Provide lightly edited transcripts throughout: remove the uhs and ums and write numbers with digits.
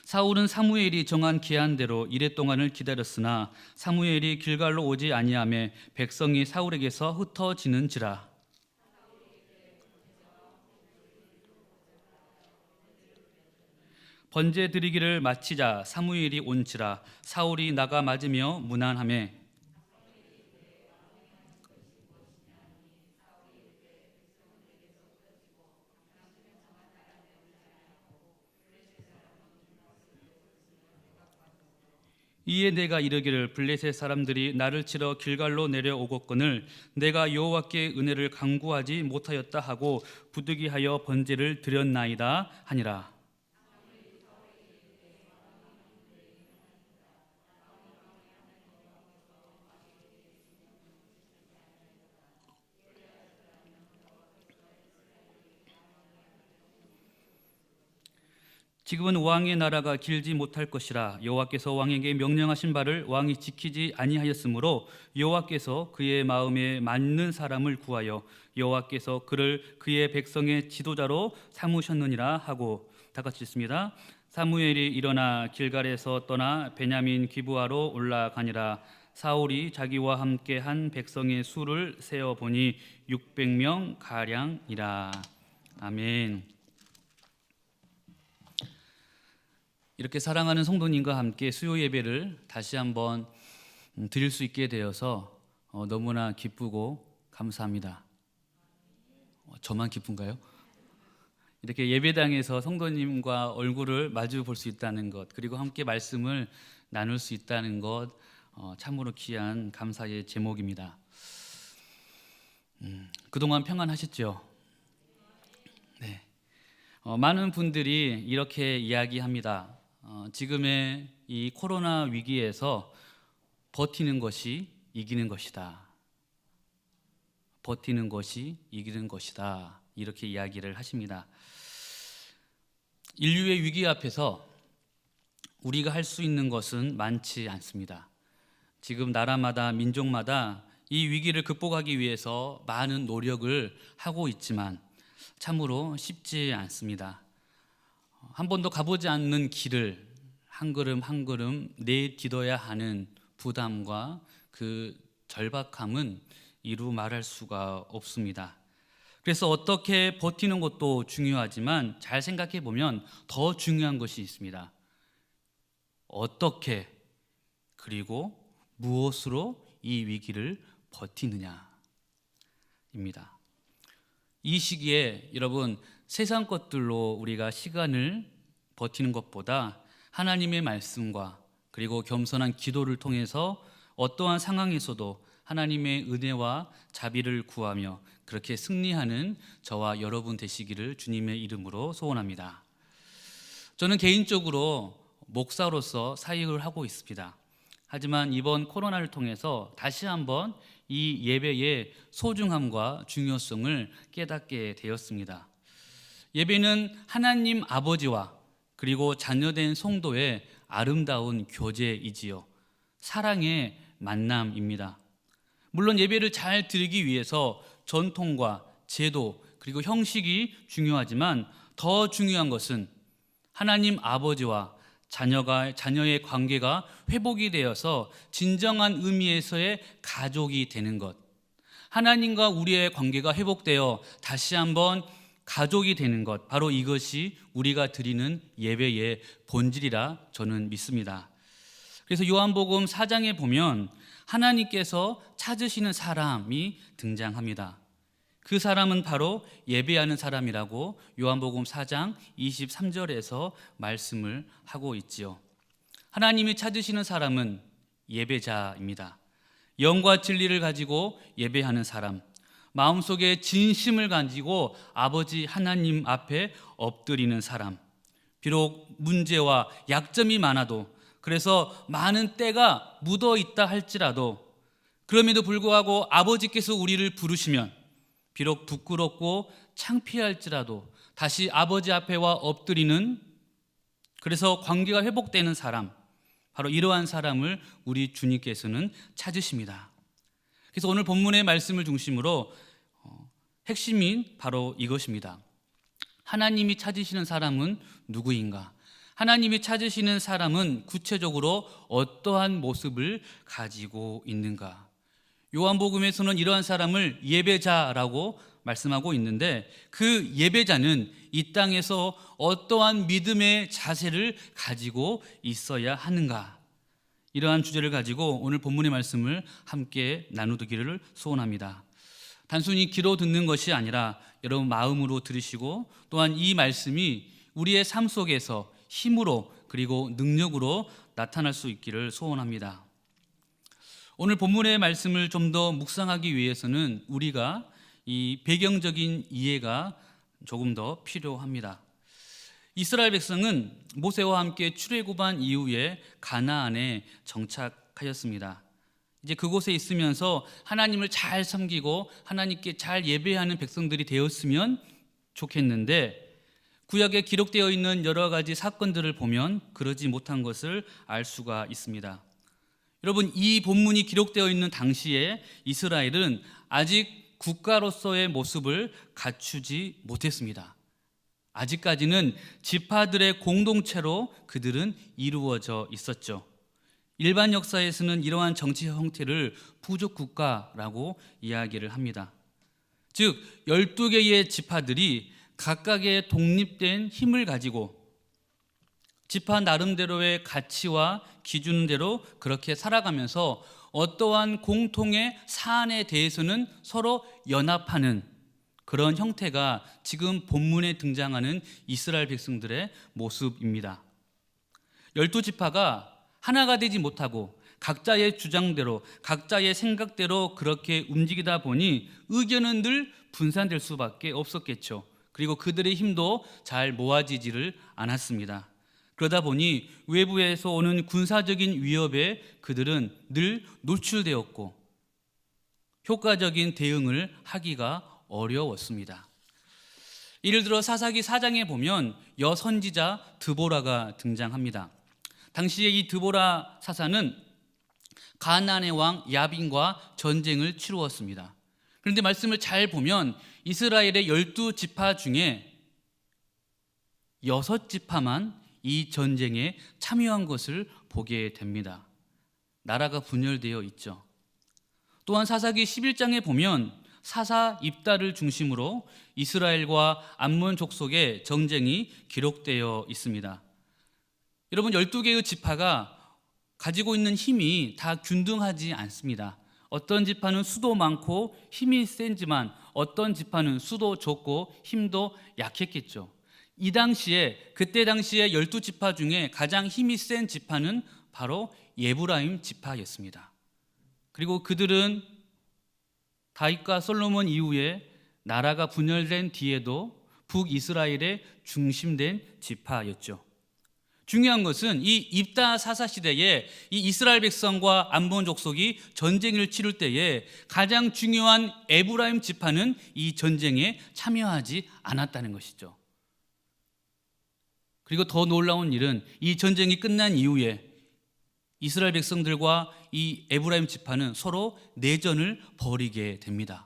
사울은 사무엘이 정한 기한대로 이레 동안을 기다렸으나 사무엘이 길갈로 오지 아니하매 백성이 사울에게서 흩어지는지라. 번제 드리기를 마치자 사무엘이 온지라. 사울이 나가 맞으며 문안하매 이에 내가 이르기를 블레셋 사람들이 나를 치러 길갈로 내려오거늘 내가 여호와께 은혜를 간구하지 못하였다 하고 부득이하여 번제를 드렸나이다 하니라. 지금은 왕의 나라가 길지 못할 것이라. 여호와께서 왕에게 명령하신 바를 왕이 지키지 아니하였으므로 여호와께서 그의 마음에 맞는 사람을 구하여 여호와께서 그를 그의 백성의 지도자로 삼으셨느니라 하고, 다 같이 읽습니다. 사무엘이 일어나 길갈에서 떠나 베냐민 기브아로 올라가니라. 사울이 자기와 함께 한 백성의 수를 세어 보니 600명 가량이라. 아멘. 이렇게 사랑하는 성도님과 함께 수요 예배를 다시 한번 드릴 수 있게 되어서 너무나 기쁘고 감사합니다. 저만 기쁜가요? 이렇게 예배당에서 성도님과 얼굴을 마주 볼 수 있다는 것, 그리고 함께 말씀을 나눌 수 있다는 것, 참으로 귀한 감사의 제목입니다. 그동안 평안하셨죠? 네. 많은 분들이 이렇게 이야기합니다. 지금의 이 코로나 위기에서 버티는 것이 이기는 것이다. 버티는 것이 이기는 것이다. 이렇게 이야기를 하십니다. 인류의 위기 앞에서 우리가 할 수 있는 것은 많지 않습니다. 지금 나라마다 민족마다 이 위기를 극복하기 위해서 많은 노력을 하고 있지만 참으로 쉽지 않습니다. 한 번도 가보지 않는 길을 한 걸음 한 걸음 내딛어야 하는 부담과 그 절박함은 이루 말할 수가 없습니다. 그래서 어떻게 버티는 것도 중요하지만 잘 생각해 보면 더 중요한 것이 있습니다. 어떻게, 그리고 무엇으로 이 위기를 버티느냐입니다. 이 시기에 여러분, 세상 것들로 우리가 시간을 버티는 것보다 하나님의 말씀과 그리고 겸손한 기도를 통해서 어떠한 상황에서도 하나님의 은혜와 자비를 구하며 그렇게 승리하는 저와 여러분 되시기를 주님의 이름으로 소원합니다. 저는 개인적으로 목사로서 사역을 하고 있습니다. 하지만 이번 코로나를 통해서 다시 한번 이 예배의 소중함과 중요성을 깨닫게 되었습니다. 예배는 하나님 아버지와 그리고 자녀된 성도의 아름다운 교제이지요. 사랑의 만남입니다. 물론 예배를 잘 드리기 위해서 전통과 제도 그리고 형식이 중요하지만 더 중요한 것은 하나님 아버지와 자녀의 관계가 회복이 되어서 진정한 의미에서의 가족이 되는 것, 하나님과 우리의 관계가 회복되어 다시 한번 가족이 되는 것, 바로 이것이 우리가 드리는 예배의 본질이라 저는 믿습니다. 그래서 요한복음 4장에 보면 하나님께서 찾으시는 사람이 등장합니다. 그 사람은 바로 예배하는 사람이라고 요한복음 4장 23절에서 말씀을 하고 있지요. 하나님이 찾으시는 사람은 예배자입니다. 영과 진리를 가지고 예배하는 사람, 마음속에 진심을 가지고 아버지 하나님 앞에 엎드리는 사람, 비록 문제와 약점이 많아도, 그래서 많은 때가 묻어 있다 할지라도, 그럼에도 불구하고 아버지께서 우리를 부르시면 비록 부끄럽고 창피할지라도 다시 아버지 앞에와 엎드리는, 그래서 관계가 회복되는 사람, 바로 이러한 사람을 우리 주님께서는 찾으십니다. 그래서 오늘 본문의 말씀을 중심으로 핵심인 바로 이것입니다. 하나님이 찾으시는 사람은 누구인가? 하나님이 찾으시는 사람은 구체적으로 어떠한 모습을 가지고 있는가? 요한복음에서는 이러한 사람을 예배자라고 말씀하고 있는데, 그 예배자는 이 땅에서 어떠한 믿음의 자세를 가지고 있어야 하는가? 이러한 주제를 가지고 오늘 본문의 말씀을 함께 나누기를 소원합니다. 단순히 귀로 듣는 것이 아니라 여러분 마음으로 들으시고, 또한 이 말씀이 우리의 삶 속에서 힘으로 그리고 능력으로 나타날 수 있기를 소원합니다. 오늘 본문의 말씀을 좀 더 묵상하기 위해서는 우리가 이 배경적인 이해가 조금 더 필요합니다. 이스라엘 백성은 모세와 함께 출애굽한 이후에 가나안에 정착하였습니다. 이제 그곳에 있으면서 하나님을 잘 섬기고 하나님께 잘 예배하는 백성들이 되었으면 좋겠는데, 구약에 기록되어 있는 여러 가지 사건들을 보면 그러지 못한 것을 알 수가 있습니다. 여러분, 이 본문이 기록되어 있는 당시에 이스라엘은 아직 국가로서의 모습을 갖추지 못했습니다. 아직까지는 지파들의 공동체로 그들은 이루어져 있었죠. 일반 역사에서는 이러한 정치 형태를 부족 국가라고 이야기를 합니다. 즉 12개의 지파들이 각각의 독립된 힘을 가지고 지파 나름대로의 가치와 기준대로 그렇게 살아가면서 어떠한 공통의 사안에 대해서는 서로 연합하는 그런 형태가 지금 본문에 등장하는 이스라엘 백성들의 모습입니다. 12지파가 하나가 되지 못하고 각자의 주장대로 각자의 생각대로 그렇게 움직이다 보니 의견은 늘 분산될 수밖에 없었겠죠. 그리고 그들의 힘도 잘 모아지지를 않았습니다. 그러다 보니 외부에서 오는 군사적인 위협에 그들은 늘 노출되었고 효과적인 대응을 하기가 어려웠습니다. 예를 들어 사사기 4장에 보면 여선지자 드보라가 등장합니다. 당시에 이 드보라 사사는 가나안의 왕 야빈과 전쟁을 치루었습니다. 그런데 말씀을 잘 보면 이스라엘의 12지파 중에 6지파만 이 전쟁에 참여한 것을 보게 됩니다. 나라가 분열되어 있죠. 또한 사사기 11장에 보면 사사 입다를 중심으로 이스라엘과 암몬 족속의 전쟁이 기록되어 있습니다. 여러분, 12개의 지파가 가지고 있는 힘이 다 균등하지 않습니다. 어떤 지파는 수도 많고 힘이 센지만 어떤 지파는 수도 적고 힘도 약했겠죠. 이 당시에 그때 당시에 12지파 중에 가장 힘이 센 지파는 바로 에브라임 지파였습니다. 그리고 그들은 다윗과 솔로몬 이후에 나라가 분열된 뒤에도 북이스라엘의 중심된 지파였죠. 중요한 것은 이 입다 사사 시대에 이 이스라엘 백성과 암몬 족속이 전쟁을 치를 때에 가장 중요한 에브라임 지파는 이 전쟁에 참여하지 않았다는 것이죠. 그리고 더 놀라운 일은 이 전쟁이 끝난 이후에 이스라엘 백성들과 이 에브라임 지파는 서로 내전을 벌이게 됩니다.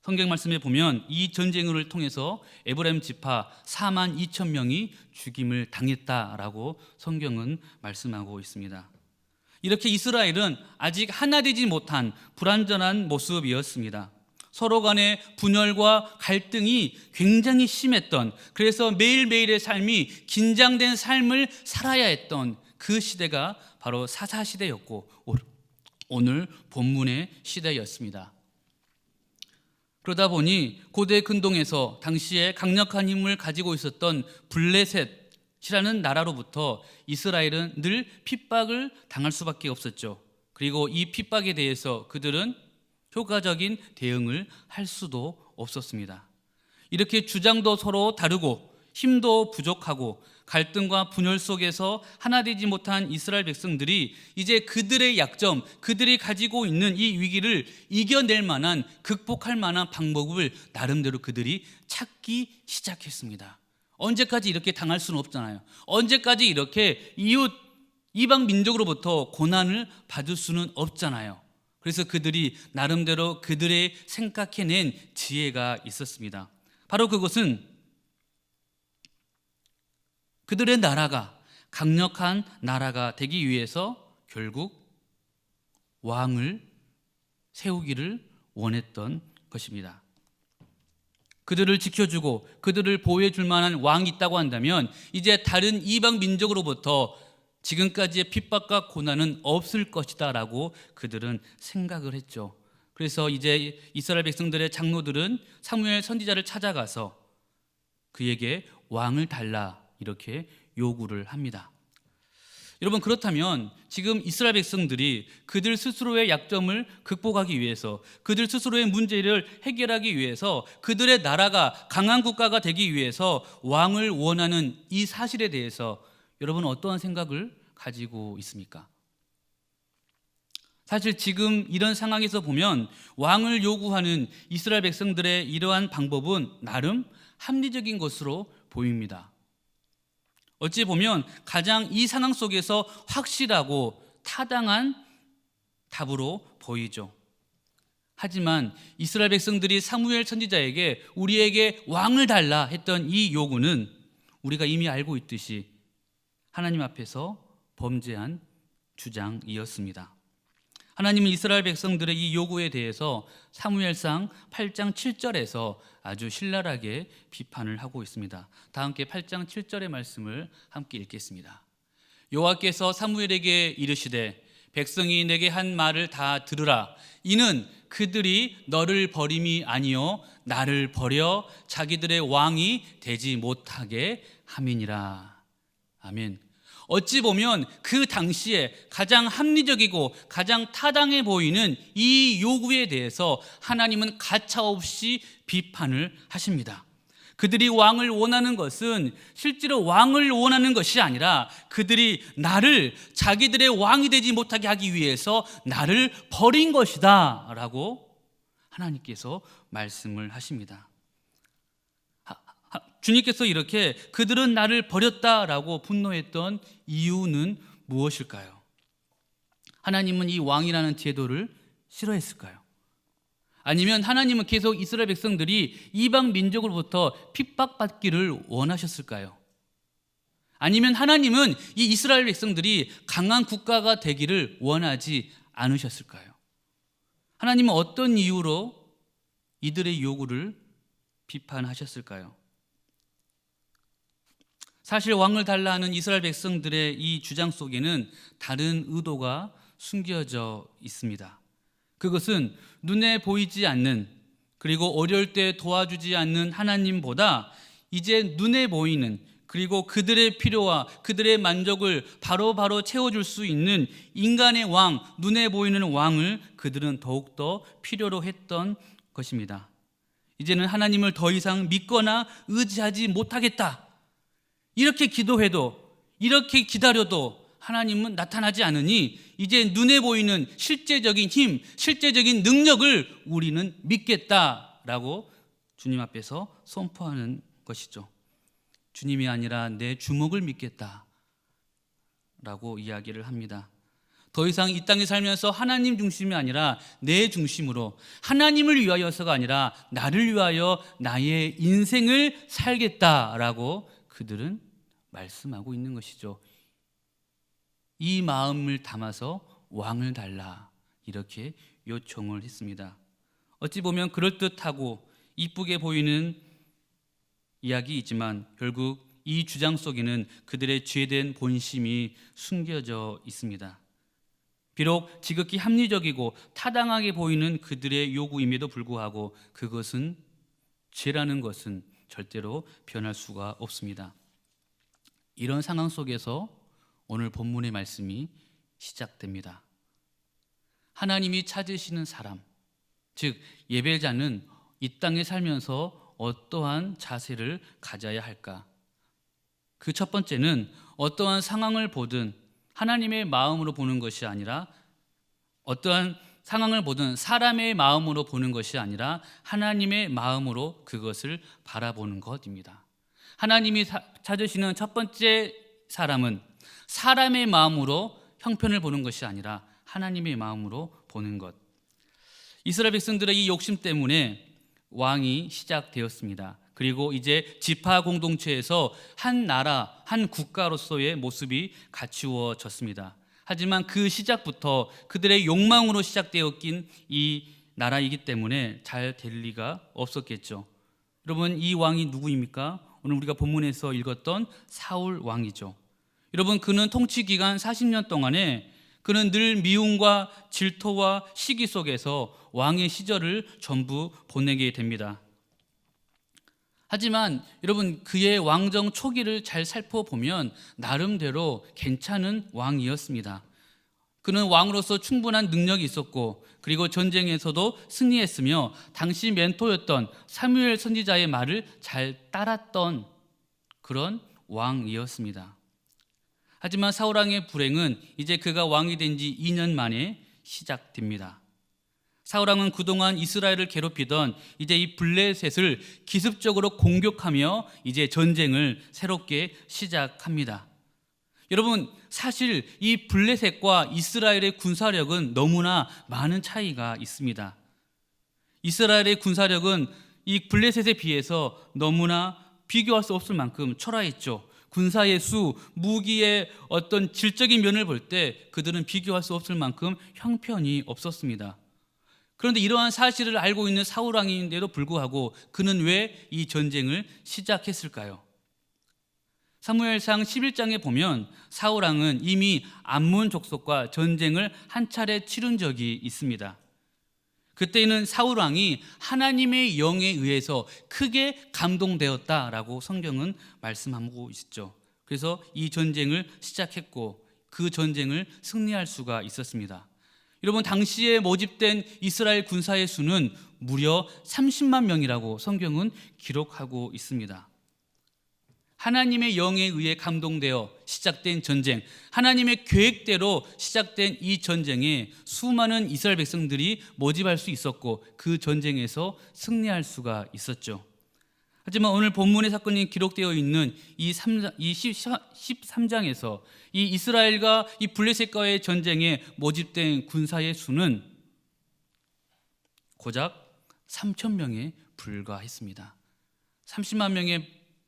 성경 말씀에 보면 이 전쟁을 통해서 에브라임 지파 4만 2천 명이 죽임을 당했다라고 성경은 말씀하고 있습니다. 이렇게 이스라엘은 아직 하나 되지 못한 불완전한 모습이었습니다. 서로 간의 분열과 갈등이 굉장히 심했던, 그래서 매일매일의 삶이 긴장된 삶을 살아야 했던 그 시대가 바로 사사 시대였고 오늘 본문의 시대였습니다. 그러다 보니 고대 근동에서 당시에 강력한 힘을 가지고 있었던 블레셋이라는 나라로부터 이스라엘은 늘 핍박을 당할 수밖에 없었죠. 그리고 이 핍박에 대해서 그들은 효과적인 대응을 할 수도 없었습니다. 이렇게 주장도 서로 다르고 힘도 부족하고 갈등과 분열 속에서 하나 되지 못한 이스라엘 백성들이 이제 그들의 약점, 그들이 가지고 있는 이 위기를 이겨낼 만한, 극복할 만한 방법을 나름대로 그들이 찾기 시작했습니다. 언제까지 이렇게 당할 수는 없잖아요. 언제까지 이렇게 이방 민족으로부터 고난을 받을 수는 없잖아요. 그래서 그들이 나름대로 그들의 생각해낸 지혜가 있었습니다. 바로 그것은 그들의 나라가 강력한 나라가 되기 위해서 결국 왕을 세우기를 원했던 것입니다. 그들을 지켜주고 그들을 보호해 줄 만한 왕이 있다고 한다면 이제 다른 이방 민족으로부터 지금까지의 핍박과 고난은 없을 것이다 라고 그들은 생각을 했죠. 그래서 이제 이스라엘 백성들의 장로들은 사무엘 선지자를 찾아가서 그에게 왕을 달라 이렇게 요구를 합니다. 여러분, 그렇다면 지금 이스라엘 백성들이 그들 스스로의 약점을 극복하기 위해서, 그들 스스로의 문제를 해결하기 위해서, 그들의 나라가 강한 국가가 되기 위해서 왕을 원하는 이 사실에 대해서 여러분은 어떠한 생각을 가지고 있습니까? 사실 지금 이런 상황에서 보면 왕을 요구하는 이스라엘 백성들의 이러한 방법은 나름 합리적인 것으로 보입니다. 어찌 보면 가장 이 상황 속에서 확실하고 타당한 답으로 보이죠. 하지만 이스라엘 백성들이 사무엘 선지자에게 우리에게 왕을 달라 했던 이 요구는 우리가 이미 알고 있듯이 하나님 앞에서 범죄한 주장이었습니다. 하나님은 이스라엘 백성들의 이 요구에 대해서 사무엘상 8장 7절에서 아주 신랄하게 비판을 하고 있습니다. 다 함께 8장 7절의 말씀을 함께 읽겠습니다. 여호와께서 사무엘에게 이르시되 백성이 내게 한 말을 다 들으라. 이는 그들이 너를 버림이 아니요 나를 버려 자기들의 왕이 되지 못하게 함이니라. 아멘. 어찌 보면 그 당시에 가장 합리적이고 가장 타당해 보이는 이 요구에 대해서 하나님은 가차없이 비판을 하십니다. 그들이 왕을 원하는 것은 실제로 왕을 원하는 것이 아니라 그들이 나를 자기들의 왕이 되지 못하게 하기 위해서 나를 버린 것이다 라고 하나님께서 말씀을 하십니다. 주님께서 이렇게 그들은 나를 버렸다라고 분노했던 이유는 무엇일까요? 하나님은 이 왕이라는 제도를 싫어했을까요? 아니면 하나님은 계속 이스라엘 백성들이 이방 민족으로부터 핍박받기를 원하셨을까요? 아니면 하나님은 이 이스라엘 백성들이 강한 국가가 되기를 원하지 않으셨을까요? 하나님은 어떤 이유로 이들의 요구를 비판하셨을까요? 사실 왕을 달라 하는 이스라엘 백성들의 이 주장 속에는 다른 의도가 숨겨져 있습니다. 그것은 눈에 보이지 않는, 그리고 어려울 때 도와주지 않는 하나님보다 이제 눈에 보이는, 그리고 그들의 필요와 그들의 만족을 바로바로 채워줄 수 있는 인간의 왕, 눈에 보이는 왕을 그들은 더욱더 필요로 했던 것입니다. 이제는 하나님을 더 이상 믿거나 의지하지 못하겠다, 이렇게 기도해도, 이렇게 기다려도 하나님은 나타나지 않으니 이제 눈에 보이는 실제적인 힘, 실제적인 능력을 우리는 믿겠다라고 주님 앞에서 선포하는 것이죠. 주님이 아니라 내 주먹을 믿겠다라고 이야기를 합니다. 더 이상 이 땅에 살면서 하나님 중심이 아니라 내 중심으로, 하나님을 위하여서가 아니라 나를 위하여 나의 인생을 살겠다라고 그들은 말씀하고 있는 것이죠. 이 마음을 담아서 왕을 달라 이렇게 요청을 했습니다. 어찌 보면 그럴듯하고 이쁘게 보이는 이야기이지만 결국 이 주장 속에는 그들의 죄된 본심이 숨겨져 있습니다. 비록 지극히 합리적이고 타당하게 보이는 그들의 요구임에도 불구하고 그것은, 죄라는 것은 절대로 변할 수가 없습니다. 이런 상황 속에서 오늘 본문의 말씀이 시작됩니다. 하나님이 찾으시는 사람, 즉 예배자는 이 땅에 살면서 어떠한 자세를 가져야 할까? 그 첫 번째는 어떠한 상황을 보든 하나님의 마음으로 보는 것이 아니라, 어떠한 상황을 보든 사람의 마음으로 보는 것이 아니라 하나님의 마음으로 그것을 바라보는 것입니다. 하나님이 찾으시는 첫 번째 사람은 사람의 마음으로 형편을 보는 것이 아니라 하나님의 마음으로 보는 것. 이스라엘 백성들의 이 욕심 때문에 왕이 시작되었습니다. 그리고 이제 지파 공동체에서 한 나라, 한 국가로서의 모습이 갖추어졌습니다. 하지만 그 시작부터 그들의 욕망으로 시작되었긴 이 나라이기 때문에 잘 될 리가 없었겠죠. 여러분, 이 왕이 누구입니까? 오늘 우리가 본문에서 읽었던 사울 왕이죠. 여러분, 그는 통치 기간 40년 동안에 그는 늘 미움과 질투와 시기 속에서 왕의 시절을 전부 보내게 됩니다. 하지만 여러분, 그의 왕정 초기를 잘 살펴보면 나름대로 괜찮은 왕이었습니다. 그는 왕으로서 충분한 능력이 있었고, 그리고 전쟁에서도 승리했으며 당시 멘토였던 사무엘 선지자의 말을 잘 따랐던 그런 왕이었습니다. 하지만 사울 왕의 불행은 이제 그가 왕이 된 지 2년 만에 시작됩니다. 사울 왕은 그동안 이스라엘을 괴롭히던 이제 이 블레셋을 기습적으로 공격하며 이제 전쟁을 새롭게 시작합니다. 여러분, 사실 이 블레셋과 이스라엘의 군사력은 너무나 많은 차이가 있습니다. 이스라엘의 군사력은 이 블레셋에 비해서 너무나 비교할 수 없을 만큼 초라했죠. 군사의 수, 무기의 어떤 질적인 면을 볼 때 그들은 비교할 수 없을 만큼 형편이 없었습니다. 그런데 이러한 사실을 알고 있는 사울 왕인데도 불구하고 그는 왜 이 전쟁을 시작했을까요? 사무엘상 11장에 보면 사울 왕은 이미 암몬 족속과 전쟁을 한 차례 치른 적이 있습니다. 그때는 사울 왕이 하나님의 영에 의해서 크게 감동되었다라고 성경은 말씀하고 있죠. 그래서 이 전쟁을 시작했고 그 전쟁을 승리할 수가 있었습니다. 여러분, 당시에 모집된 이스라엘 군사의 수는 무려 30만 명이라고 성경은 기록하고 있습니다. 하나님의 영에 의해 감동되어 시작된 전쟁, 하나님의 계획대로 시작된 이 전쟁에 수많은 이스라엘 백성들이 모집할 수 있었고 그 전쟁에서 승리할 수가 있었죠. 하지만 오늘 본문의 사건이 기록되어 있는 이 13장에서 이 이스라엘과 이 블레셋과의 전쟁에 모집된 군사의 수는 고작 3천 명에 불과했습니다. 30만 명에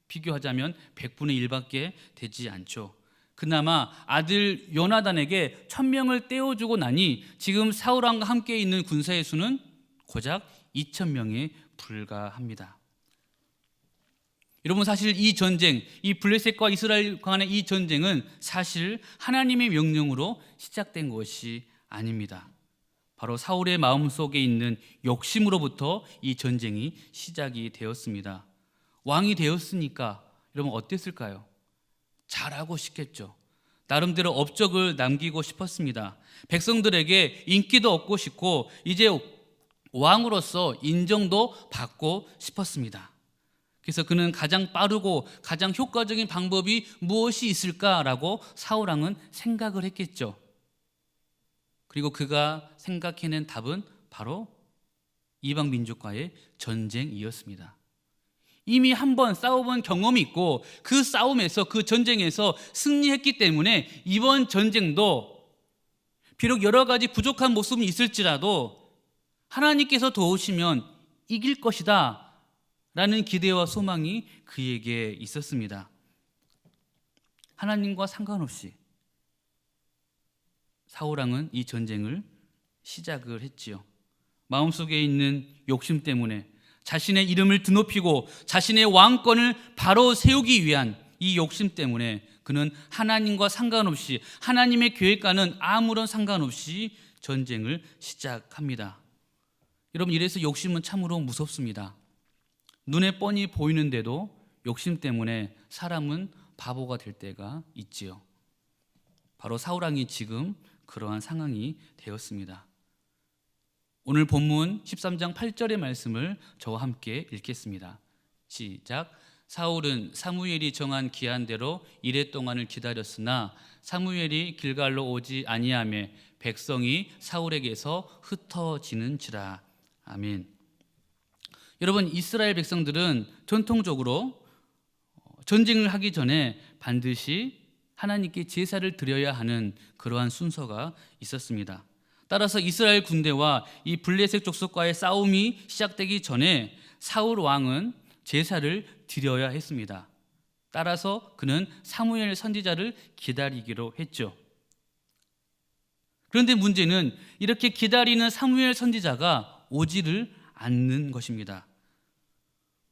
비교하자면 100분의 1밖에 되지 않죠. 그나마 아들 요나단에게 1000명을 떼어주고 나니 지금 사울 왕과 함께 있는 군사의 수는 고작 2000명에 불과합니다. 여러분, 사실 이 전쟁, 이 블레셋과 이스라엘 간의 이 전쟁은 사실 하나님의 명령으로 시작된 것이 아닙니다. 바로 사울의 마음속에 있는 욕심으로부터 이 전쟁이 시작이 되었습니다. 왕이 되었으니까 여러분 어땠을까요? 잘하고 싶겠죠. 나름대로 업적을 남기고 싶었습니다. 백성들에게 인기도 얻고 싶고 이제 왕으로서 인정도 받고 싶었습니다. 그래서 그는 가장 빠르고 가장 효과적인 방법이 무엇이 있을까라고 사울 왕은 생각을 했겠죠. 그리고 그가 생각해낸 답은 바로 이방 민족과의 전쟁이었습니다. 이미 한번 싸워본 경험이 있고 그 싸움에서, 그 전쟁에서 승리했기 때문에 이번 전쟁도 비록 여러 가지 부족한 모습이 있을지라도 하나님께서 도우시면 이길 것이다 라는 기대와 소망이 그에게 있었습니다. 하나님과 상관없이 사울 왕은 이 전쟁을 시작을 했지요. 마음속에 있는 욕심 때문에 자신의 이름을 드높이고 자신의 왕권을 바로 세우기 위한 이 욕심 때문에 그는 하나님과 상관없이, 하나님의 계획과는 아무런 상관없이 전쟁을 시작합니다. 여러분, 이래서 욕심은 참으로 무섭습니다. 눈에 뻔히 보이는데도 욕심 때문에 사람은 바보가 될 때가 있지요. 바로 사울 왕이 지금 그러한 상황이 되었습니다. 오늘 본문 13장 8절의 말씀을 저와 함께 읽겠습니다. 시작. 사울은 사무엘이 정한 기한대로 이레 동안을 기다렸으나 사무엘이 길갈로 오지 아니하매 백성이 사울에게서 흩어지는지라. 아멘. 여러분, 이스라엘 백성들은 전통적으로 전쟁을 하기 전에 반드시 하나님께 제사를 드려야 하는 그러한 순서가 있었습니다. 따라서 이스라엘 군대와 이 블레셋 족속과의 싸움이 시작되기 전에 사울 왕은 제사를 드려야 했습니다. 따라서 그는 사무엘 선지자를 기다리기로 했죠. 그런데 문제는 이렇게 기다리는 사무엘 선지자가 오지를 않는 것입니다.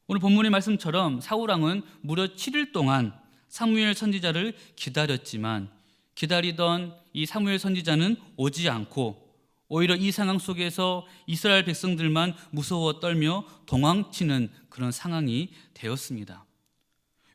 오늘 본문의 말씀처럼 사울왕은 무려 7일 동안 사무엘 선지자를 기다렸지만 기다리던 이 사무엘 선지자는 오지 않고 오히려 이 상황 속에서 이스라엘 백성들만 무서워 떨며 도망치는 그런 상황이 되었습니다.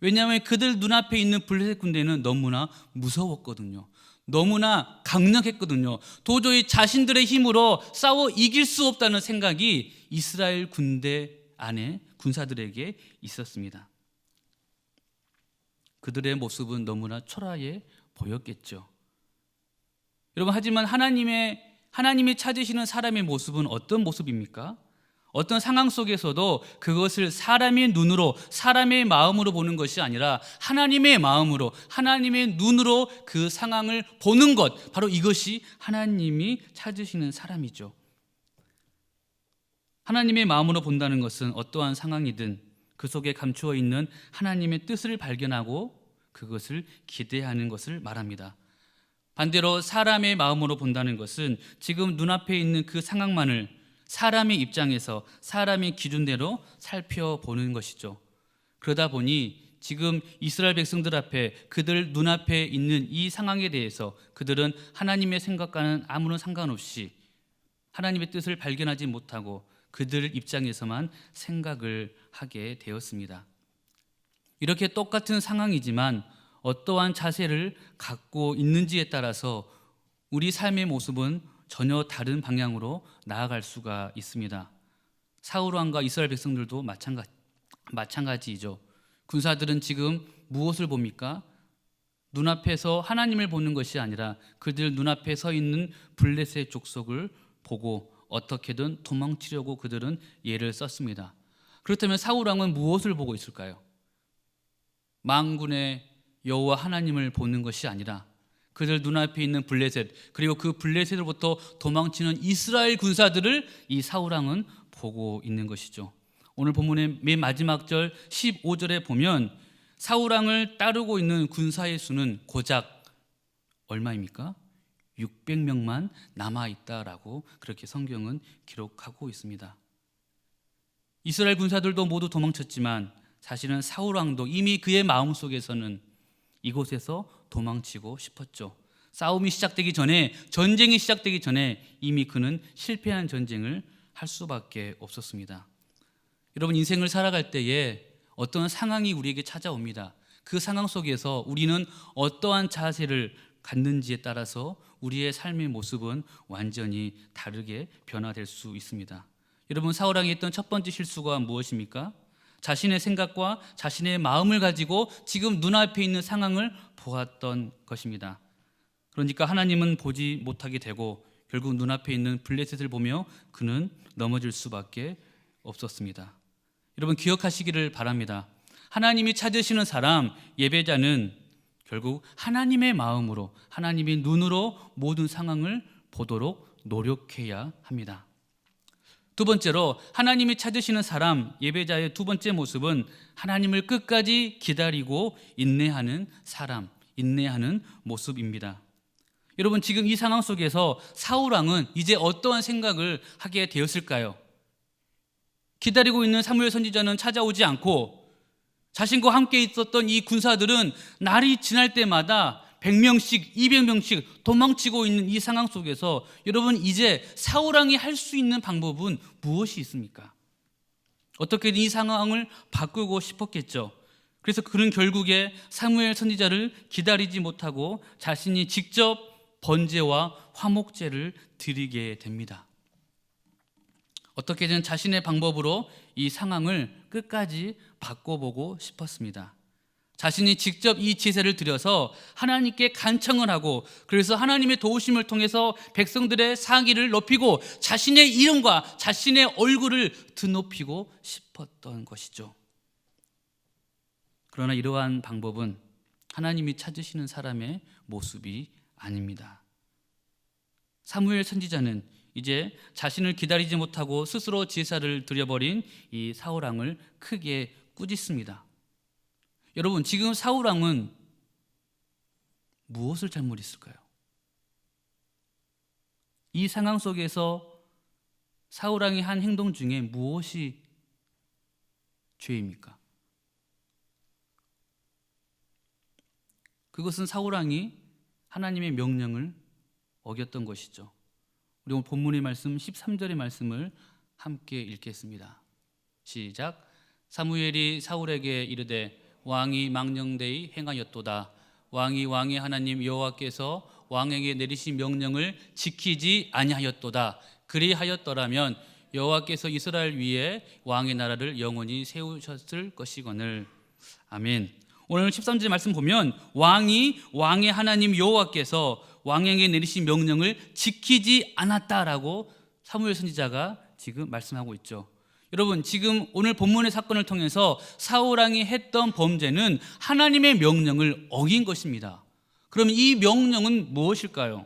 왜냐하면 그들 눈앞에 있는 블레셋 군대는 너무나 무서웠거든요. 너무나 강력했거든요. 도저히 자신들의 힘으로 싸워 이길 수 없다는 생각이 이스라엘 군대 안에 군사들에게 있었습니다. 그들의 모습은 너무나 초라해 보였겠죠. 여러분, 하지만 하나님이 찾으시는 사람의 모습은 어떤 모습입니까? 어떤 상황 속에서도 그것을 사람의 눈으로, 사람의 마음으로 보는 것이 아니라 하나님의 마음으로, 하나님의 눈으로 그 상황을 보는 것, 바로 이것이 하나님이 찾으시는 사람이죠. 하나님의 마음으로 본다는 것은 어떠한 상황이든 그 속에 감추어 있는 하나님의 뜻을 발견하고 그것을 기대하는 것을 말합니다. 반대로 사람의 마음으로 본다는 것은 지금 눈앞에 있는 그 상황만을 사람의 입장에서 사람의 기준대로 살펴보는 것이죠. 그러다 보니 지금 이스라엘 백성들 앞에 그들 눈앞에 있는 이 상황에 대해서 그들은 하나님의 생각과는 아무런 상관없이 하나님의 뜻을 발견하지 못하고 그들 입장에서만 생각을 하게 되었습니다. 이렇게 똑같은 상황이지만 어떠한 자세를 갖고 있는지에 따라서 우리 삶의 모습은 전혀 다른 방향으로 나아갈 수가 있습니다. 사울 왕과 이스라엘 백성들도 마찬가지이죠. 군사들은 지금 무엇을 봅니까? 눈앞에서 하나님을 보는 것이 아니라 그들 눈앞에 서 있는 블레셋 족속을 보고 어떻게든 도망치려고 그들은 예를 썼습니다. 그렇다면 사울 왕은 무엇을 보고 있을까요? 만군의 여호와 하나님을 보는 것이 아니라 그들 눈앞에 있는 블레셋, 그리고 그 블레셋으로부터 도망치는 이스라엘 군사들을 이 사울 왕은 보고 있는 것이죠. 오늘 본문의 맨 마지막 절 15절에 보면 사울 왕을 따르고 있는 군사의 수는 고작 얼마입니까? 600명만 남아있다라고 그렇게 성경은 기록하고 있습니다. 이스라엘 군사들도 모두 도망쳤지만 사실은 사울 왕도 이미 그의 마음속에서는 이곳에서 도망치고 싶었죠. 싸움이 시작되기 전에, 전쟁이 시작되기 전에 이미 그는 실패한 전쟁을 할 수밖에 없었습니다. 여러분, 인생을 살아갈 때에 어떤 상황이 우리에게 찾아옵니다. 그 상황 속에서 우리는 어떠한 자세를 갖는지에 따라서 우리의 삶의 모습은 완전히 다르게 변화될 수 있습니다. 여러분, 사울 왕이 했던 첫 번째 실수가 무엇입니까? 자신의 생각과 자신의 마음을 가지고 지금 눈앞에 있는 상황을 보았던 것입니다. 그러니까 하나님은 보지 못하게 되고 결국 눈앞에 있는 블레셋을 보며 그는 넘어질 수밖에 없었습니다. 여러분, 기억하시기를 바랍니다. 하나님이 찾으시는 사람, 예배자는 결국 하나님의 마음으로, 하나님의 눈으로 모든 상황을 보도록 노력해야 합니다. 두 번째로, 하나님이 찾으시는 사람, 예배자의 두 번째 모습은 하나님을 끝까지 기다리고 인내하는 사람, 인내하는 모습입니다. 여러분, 지금 이 상황 속에서 사울 왕은 이제 어떠한 생각을 하게 되었을까요? 기다리고 있는 사무엘 선지자는 찾아오지 않고 자신과 함께 있었던 이 군사들은 날이 지날 때마다 100명씩, 200명씩 도망치고 있는 이 상황 속에서 여러분, 이제 사울 왕이 할 수 있는 방법은 무엇이 있습니까? 어떻게든 이 상황을 바꾸고 싶었겠죠. 그래서 그는 결국에 사무엘 선지자를 기다리지 못하고 자신이 직접 번제와 화목제를 드리게 됩니다. 어떻게든 자신의 방법으로 이 상황을 끝까지 바꿔보고 싶었습니다. 자신이 직접 이 제사를 드려서 하나님께 간청을 하고, 그래서 하나님의 도우심을 통해서 백성들의 상의를 높이고 자신의 이름과 자신의 얼굴을 드높이고 싶었던 것이죠. 그러나 이러한 방법은 하나님이 찾으시는 사람의 모습이 아닙니다. 사무엘 선지자는 이제 자신을 기다리지 못하고 스스로 제사를 드려버린 이 사울 왕을 크게 꾸짖습니다. 여러분, 지금 사울 왕은 무엇을 잘못했을까요? 이 상황 속에서 사울 왕이 한 행동 중에 무엇이 죄입니까? 그것은 사울 왕이 하나님의 명령을 어겼던 것이죠. 우리 오늘 본문의 말씀 13절의 말씀을 함께 읽겠습니다. 시작. 사무엘이 사울에게 이르되 왕이 망령되이 행하였도다. 왕이 왕의 하나님 여호와께서 왕에게 내리신 명령을 지키지 아니하였도다. 그리하였더라면 여호와께서 이스라엘 위에 왕의 나라를 영원히 세우셨을 것이거늘. 아멘. 오늘 13절 말씀 보면 왕이 왕의 하나님 여호와께서 왕에게 내리신 명령을 지키지 않았다라고 사무엘 선지자가 지금 말씀하고 있죠. 여러분, 지금 오늘 본문의 사건을 통해서 사울 왕이 했던 범죄는 하나님의 명령을 어긴 것입니다. 그럼 이 명령은 무엇일까요?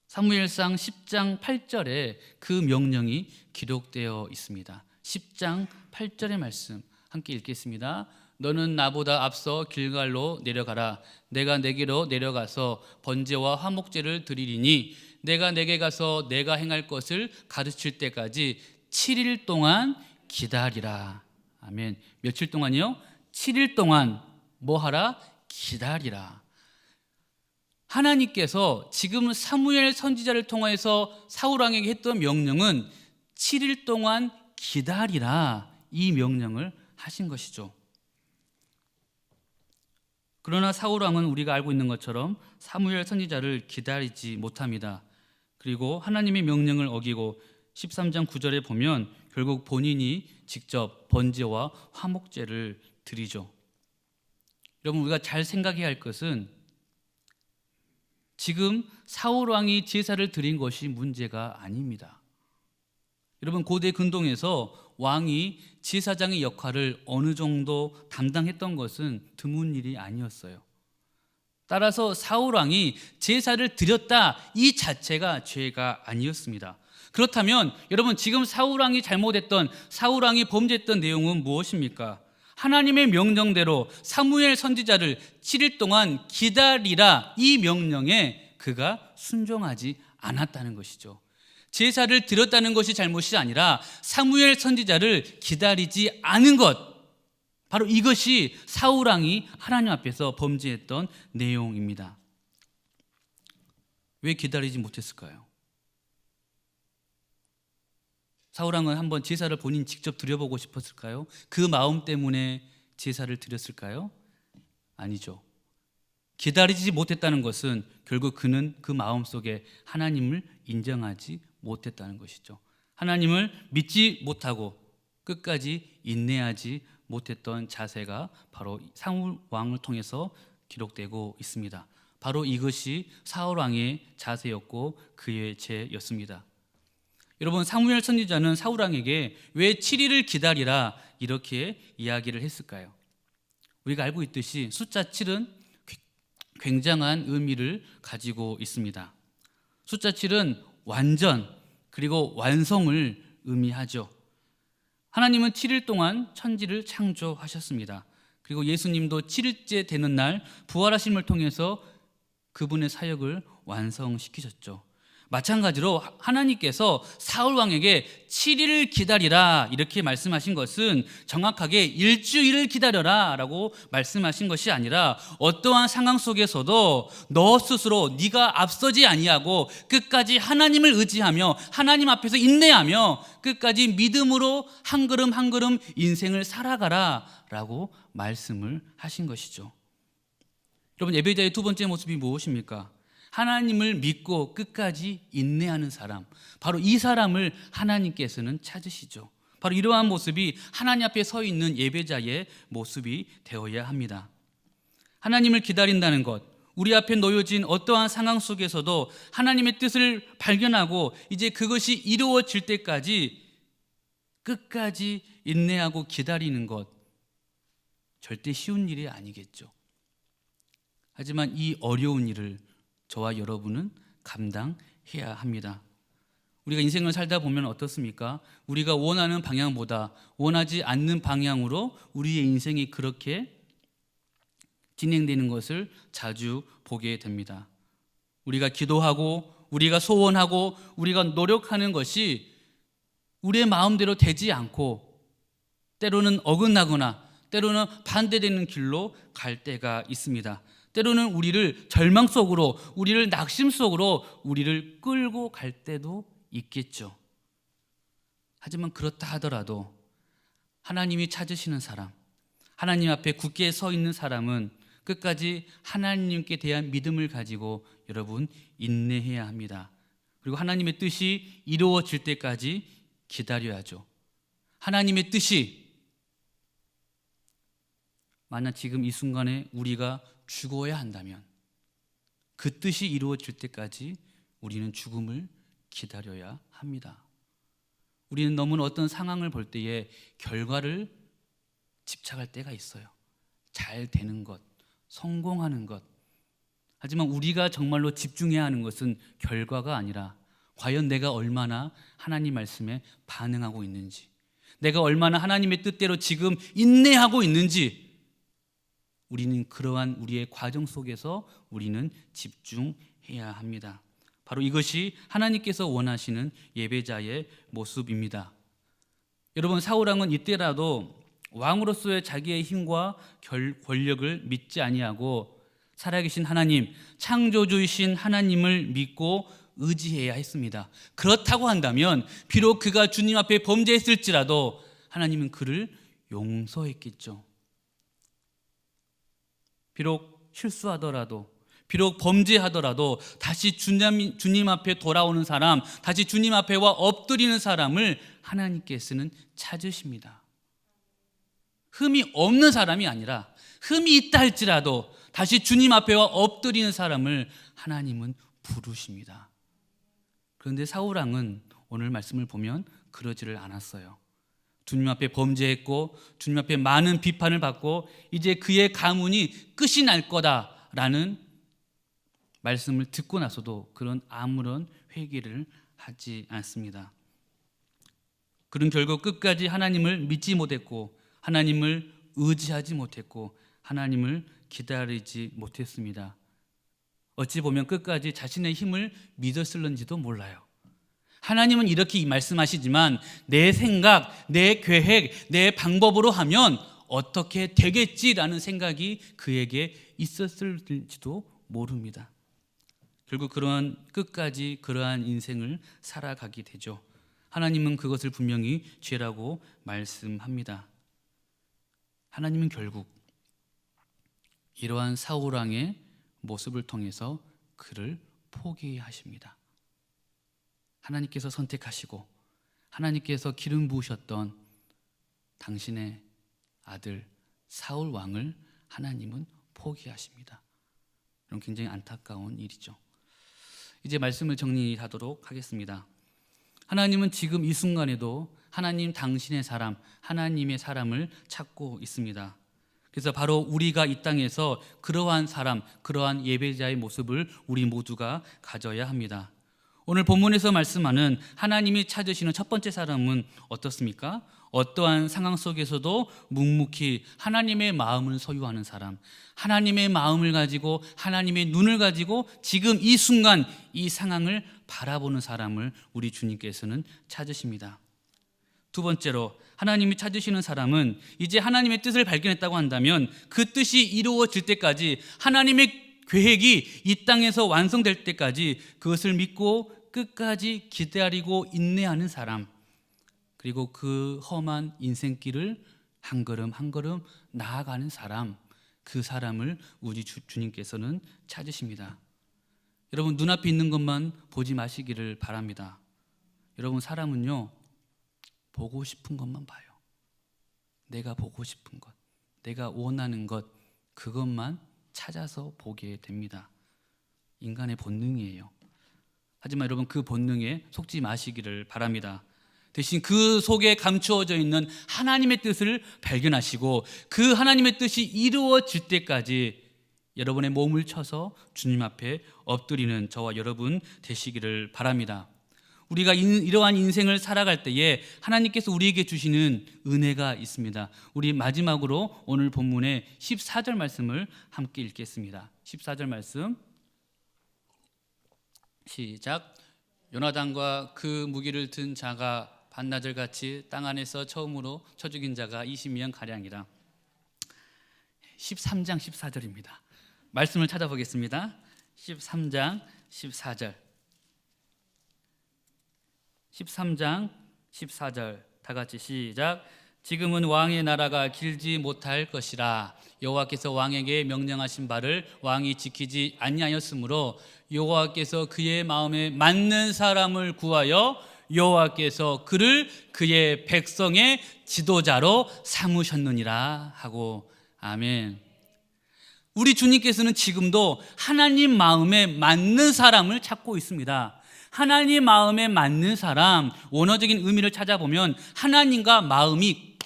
사무엘상 10장 8절에 그 명령이 기록되어 있습니다. 10장 8절의 말씀 함께 읽겠습니다. 너는 나보다 앞서 길갈로 내려가라. 내가 내게로 내려가서 번제와 화목제를 드리리니 내가 내게 가서 내가 행할 것을 가르칠 때까지 7일 동안 기다리라. 아멘. 며칠 동안이요? 7일 동안 뭐 하라? 기다리라. 하나님께서 지금 사무엘 선지자를 통해서 사울 왕에게 했던 명령은 7일 동안 기다리라, 이 명령을 하신 것이죠. 그러나 사울 왕은 우리가 알고 있는 것처럼 사무엘 선지자를 기다리지 못합니다. 그리고 하나님의 명령을 어기고 13장 9절에 보면 결국 본인이 직접 번제와 화목제를 드리죠. 여러분, 우리가 잘 생각해야 할 것은 지금 사울 왕이 제사를 드린 것이 문제가 아닙니다. 여러분, 고대 근동에서 왕이 제사장의 역할을 어느 정도 담당했던 것은 드문 일이 아니었어요. 따라서 사울 왕이 제사를 드렸다, 이 자체가 죄가 아니었습니다. 그렇다면 여러분, 지금 사울 왕이 잘못했던, 사울 왕이 범죄했던 내용은 무엇입니까? 하나님의 명령대로 사무엘 선지자를 7일 동안 기다리라, 이 명령에 그가 순종하지 않았다는 것이죠. 제사를 드렸다는 것이 잘못이 아니라 사무엘 선지자를 기다리지 않은 것, 바로 이것이 사울 왕이 하나님 앞에서 범죄했던 내용입니다. 왜 기다리지 못했을까요? 사울 왕은 한번 제사를 본인 직접 드려보고 싶었을까요? 그 마음 때문에 제사를 드렸을까요? 아니죠. 기다리지 못했다는 것은 결국 그는 그 마음속에 하나님을 인정하지 못했다는 것이죠. 하나님을 믿지 못하고 끝까지 인내하지 못했던 자세가 바로 사울 왕을 통해서 기록되고 있습니다. 바로 이것이 사울 왕의 자세였고 그의 죄였습니다. 여러분, 사무엘 선지자는 사울 왕에게 왜 7일을 기다리라 이렇게 이야기를 했을까요? 우리가 알고 있듯이 숫자 7은 굉장한 의미를 가지고 있습니다. 숫자 7은 완전 그리고 완성을 의미하죠. 하나님은 7일 동안 천지를 창조하셨습니다. 그리고 예수님도 7일째 되는 날 부활하심을 통해서 그분의 사역을 완성시키셨죠. 마찬가지로 하나님께서 사울 왕에게 7일을 기다리라 이렇게 말씀하신 것은 정확하게 일주일을 기다려라 라고 말씀하신 것이 아니라 어떠한 상황 속에서도 너 스스로 네가 앞서지 아니하고 끝까지 하나님을 의지하며 하나님 앞에서 인내하며 끝까지 믿음으로 한 걸음 한 걸음 인생을 살아가라 라고 말씀을 하신 것이죠. 여러분, 예배자의 두 번째 모습이 무엇입니까? 하나님을 믿고 끝까지 인내하는 사람, 바로 이 사람을 하나님께서는 찾으시죠. 바로 이러한 모습이 하나님 앞에 서 있는 예배자의 모습이 되어야 합니다. 하나님을 기다린다는 것, 우리 앞에 놓여진 어떠한 상황 속에서도 하나님의 뜻을 발견하고 이제 그것이 이루어질 때까지 끝까지 인내하고 기다리는 것, 절대 쉬운 일이 아니겠죠. 하지만 이 어려운 일을 저와 여러분은 감당해야 합니다. 우리가 인생을 살다 보면 어떻습니까? 우리가 원하는 방향보다 원하지 않는 방향으로 우리의 인생이 그렇게 진행되는 것을 자주 보게 됩니다. 우리가 기도하고 우리가 소원하고 우리가 노력하는 것이 우리의 마음대로 되지 않고 때로는 어긋나거나 때로는 반대되는 길로 갈 때가 있습니다. 때로는 우리를 절망 속으로, 우리를 낙심 속으로 우리를 끌고 갈 때도 있겠죠. 하지만 그렇다 하더라도 하나님이 찾으시는 사람, 하나님 앞에 굳게 서 있는 사람은 끝까지 하나님께 대한 믿음을 가지고 여러분 인내해야 합니다. 그리고 하나님의 뜻이 이루어질 때까지 기다려야죠. 하나님의 뜻이 만약 지금 이 순간에 우리가 죽어야 한다면 그 뜻이 이루어질 때까지 우리는 죽음을 기다려야 합니다. 우리는 너무나 어떤 상황을 볼 때에 결과를 집착할 때가 있어요. 잘 되는 것, 성공하는 것. 하지만 우리가 정말로 집중해야 하는 것은 결과가 아니라 과연 내가 얼마나 하나님 말씀에 반응하고 있는지, 내가 얼마나 하나님의 뜻대로 지금 인내하고 있는지, 우리는 그러한 우리의 과정 속에서 우리는 집중해야 합니다. 바로 이것이 하나님께서 원하시는 예배자의 모습입니다. 여러분, 사울왕은 이때라도 왕으로서의 자기의 힘과 권력을 믿지 아니하고 살아계신 하나님, 창조주이신 하나님을 믿고 의지해야 했습니다. 그렇다고 한다면 비록 그가 주님 앞에 범죄했을지라도 하나님은 그를 용서했겠죠. 비록 실수하더라도, 비록 범죄하더라도 다시 주님 앞에 돌아오는 사람, 다시 주님 앞에 와 엎드리는 사람을 하나님께서는 찾으십니다. 흠이 없는 사람이 아니라 흠이 있다 할지라도 다시 주님 앞에 와 엎드리는 사람을 하나님은 부르십니다. 그런데 사울왕은 오늘 말씀을 보면 그러지를 않았어요. 주님 앞에 범죄했고 주님 앞에 많은 비판을 받고 이제 그의 가문이 끝이 날 거다라는 말씀을 듣고 나서도 그런 아무런 회개를 하지 않습니다. 그는 결국 끝까지 하나님을 믿지 못했고 하나님을 의지하지 못했고 하나님을 기다리지 못했습니다. 어찌 보면 끝까지 자신의 힘을 믿었을는지도 몰라요. 하나님은 이렇게 말씀하시지만 내 생각, 내 계획, 내 방법으로 하면 어떻게 되겠지라는 생각이 그에게 있었을지도 모릅니다. 결국 끝까지 그러한 인생을 살아가게 되죠. 하나님은 그것을 분명히 죄라고 말씀합니다. 하나님은 결국 이러한 사울왕의 모습을 통해서 그를 포기하십니다. 하나님께서 선택하시고 하나님께서 기름 부으셨던 당신의 아들 사울 왕을 하나님은 포기하십니다. 이런 굉장히 안타까운 일이죠. 이제 말씀을 정리하도록 하겠습니다. 하나님은 지금 이 순간에도 하나님 당신의 사람, 하나님의 사람을 찾고 있습니다. 그래서 바로 우리가 이 땅에서 그러한 사람, 그러한 예배자의 모습을 우리 모두가 가져야 합니다. 오늘 본문에서 말씀하는 하나님이 찾으시는 첫 번째 사람은 어떻습니까? 어떠한 상황 속에서도 묵묵히 하나님의 마음을 소유하는 사람, 하나님의 마음을 가지고 하나님의 눈을 가지고 지금 이 순간 이 상황을 바라보는 사람을 우리 주님께서는 찾으십니다. 두 번째로 하나님이 찾으시는 사람은 이제 하나님의 뜻을 발견했다고 한다면 그 뜻이 이루어질 때까지 하나님의 계획이 이 땅에서 완성될 때까지 그것을 믿고 끝까지 기다리고 인내하는 사람, 그리고 그 험한 인생길을 한 걸음 한 걸음 나아가는 사람, 그 사람을 우리 주님께서는 찾으십니다. 여러분, 눈앞에 있는 것만 보지 마시기를 바랍니다. 여러분, 사람은요 보고 싶은 것만 봐요. 내가 보고 싶은 것, 내가 원하는 것, 그것만 찾아서 보게 됩니다. 인간의 본능이에요. 하지만 여러분, 그 본능에 속지 마시기를 바랍니다. 대신 그 속에 감추어져 있는 하나님의 뜻을 발견하시고 그 하나님의 뜻이 이루어질 때까지 여러분의 몸을 쳐서 주님 앞에 엎드리는 저와 여러분 되시기를 바랍니다. 우리가 이러한 인생을 살아갈 때에 하나님께서 우리에게 주시는 은혜가 있습니다. 우리 마지막으로 오늘 본문의 14절 말씀을 함께 읽겠습니다. 14절 말씀 시작. 요나단과 그 무기를 든 자가 반나절같이 땅 안에서 처음으로 쳐 죽인 자가 20명 가량이라. 13장 14절입니다. 말씀을 찾아보겠습니다. 13장 14절 13장 14절 다 같이 시작. 지금은 왕의 나라가 길지 못할 것이라. 여호와께서 왕에게 명령하신 바를 왕이 지키지 아니하였으므로 여호와께서 그의 마음에 맞는 사람을 구하여 여호와께서 그를 그의 백성의 지도자로 삼으셨느니라 하고. 아멘. 우리 주님께서는 지금도 하나님 마음에 맞는 사람을 찾고 있습니다. 하나님 마음에 맞는 사람, 원어적인 의미를 찾아보면 하나님과 마음이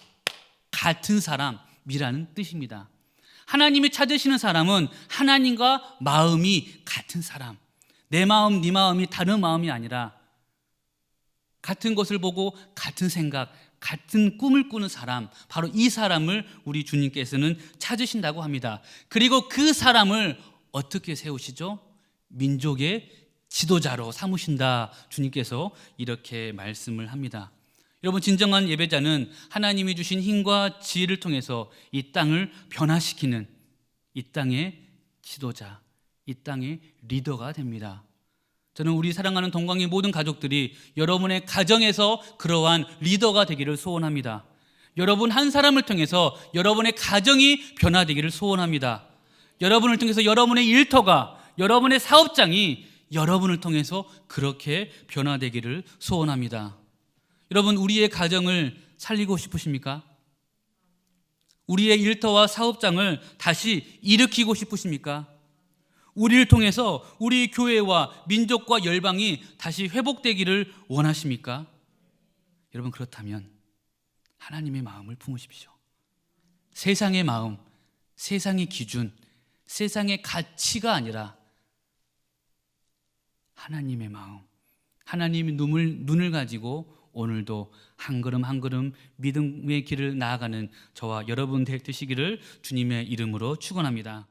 같은 사람이라는 뜻입니다. 하나님이 찾으시는 사람은 하나님과 마음이 같은 사람, 내 마음, 네 마음이 다른 마음이 아니라 같은 것을 보고 같은 생각, 같은 꿈을 꾸는 사람, 바로 이 사람을 우리 주님께서는 찾으신다고 합니다. 그리고 그 사람을 어떻게 세우시죠? 민족의 지도자로 삼으신다. 주님께서 이렇게 말씀을 합니다. 여러분, 진정한 예배자는 하나님이 주신 힘과 지혜를 통해서 이 땅을 변화시키는 이 땅의 지도자, 이 땅의 리더가 됩니다. 저는 우리 사랑하는 동광의 모든 가족들이 여러분의 가정에서 그러한 리더가 되기를 소원합니다. 여러분 한 사람을 통해서 여러분의 가정이 변화되기를 소원합니다. 여러분을 통해서 여러분의 일터가, 여러분의 사업장이 여러분을 통해서 그렇게 변화되기를 소원합니다. 여러분, 우리의 가정을 살리고 싶으십니까? 우리의 일터와 사업장을 다시 일으키고 싶으십니까? 우리를 통해서 우리 교회와 민족과 열방이 다시 회복되기를 원하십니까? 여러분, 그렇다면 하나님의 마음을 품으십시오. 세상의 마음, 세상의 기준, 세상의 가치가 아니라 하나님의 마음, 하나님의 눈을 가지고 오늘도 한 걸음 한 걸음 믿음의 길을 나아가는 저와 여러분 되시기를 주님의 이름으로 축원합니다.